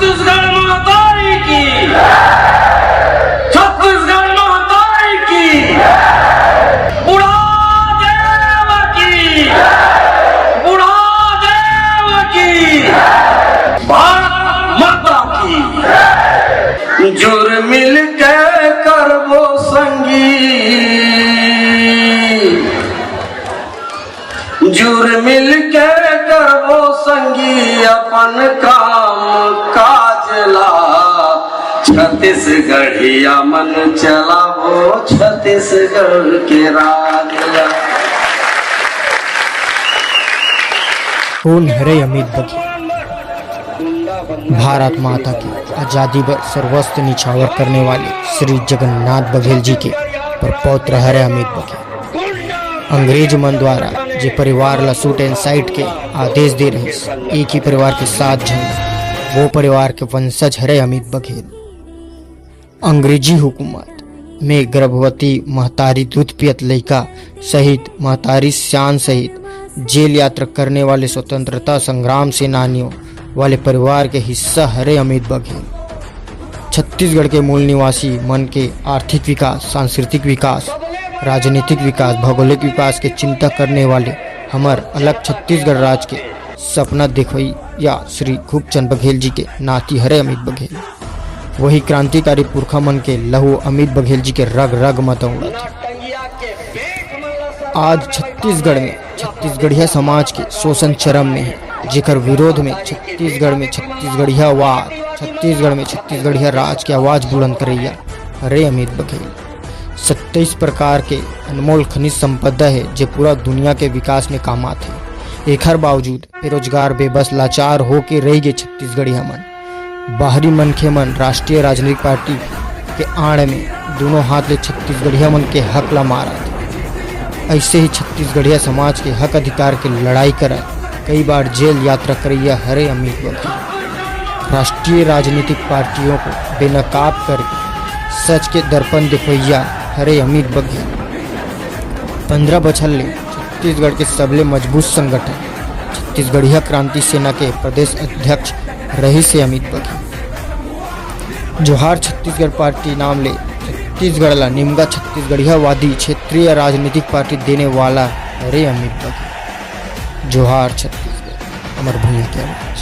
छत्तीसगढ़ महाताई की, छत्तीसगढ़ महाताई की, बुढ़ादेव की, बुढ़ादेव की, भारत माता की। जुर मिल के करबो संगी, जुर मिल के करबो संगी, अपन काम काजला। छत्तीसगढ़िया मन चलाबो, छत्तीसगढ़ के राजला। खून हरे अमित बघेल। भारत माता की आजादी पर सर्वस्व निछावर करने वाले श्री जगन्नाथ बघेल जी के प्रपौत्र हरे अमित बघेल अंग्रेज मन द्वारा जे परिवार ला शूट एंड साइट के आदेश दे रहे, एक ही परिवार के 7 झंडा, वो परिवार के वंशज हरे अमित बघेल अंग्रेजी हुकूमत में गर्भवती महतारी दूध पियत लड़का सहित महतारी श्यान सहित जेल यात्रा करने वाले स्वतंत्रता संग्राम सेनानियों वाले परिवार के हिस्सा हरे अमित बघेल। छत्तीसगढ़ के मूल निवासी मन के आर्थिक विकास, सांस्कृतिक विकास, राजनीतिक विकास, भौगोलिक विकास के चिंता करने वाले हमार अलग छत्तीसगढ़ राज्य के सपना देखवैया श्री खूबचंद बघेल जी के नाती हरे अमित बघेल। वही क्रांतिकारी पुरखा मन के लहू अमित बघेल जी के रग रग में दौड़ा थे। आज छत्तीसगढ़ में छत्तीसगढ़िया समाज के शोषण चरम में है, जेकर विरोध में छत्तीसगढ़ में छत्तीसगढ़िया राज की आवाज बुलंद करैया हरे अमित बघेल। 27 प्रकार के अनमोल खनिज संपदा है जो पूरा दुनिया के विकास में काम आते। एकर बावजूद बेरोजगार, बेबस, लाचार हो के रह गए छत्तीसगढ़िया मन। बाहरी मनखे मन राष्ट्रीय राजनीतिक पार्टी के आड़ में दोनों हाथ ले छत्तीसगढ़िया मन के हक ला मारा थे। ऐसे ही छत्तीसगढ़िया समाज के हक अधिकार के लड़ाई करा कई बार जेल यात्रा करैया हरे अमित बघेल राष्ट्रीय राजनीतिक पार्टियों को बेनकाब करके सच के दर्पण दिखवैया हरे अमित बघेल 15 बछर ले छत्तीसगढ़ के सबले मजबूत संगठन छत्तीसगढ़िया क्रांति सेना के प्रदेश अध्यक्ष रही से अमित बघेल। जोहार छत्तीसगढ़ पार्टी नाम ले छत्तीसगढ़ ला निमगा छत्तीसगढ़िया वादी क्षेत्रीय राजनीतिक पार्टी देने वाला हरे अमित बघेल। जोहार छत्तीसगढ़, अमर भूमि की आवाज।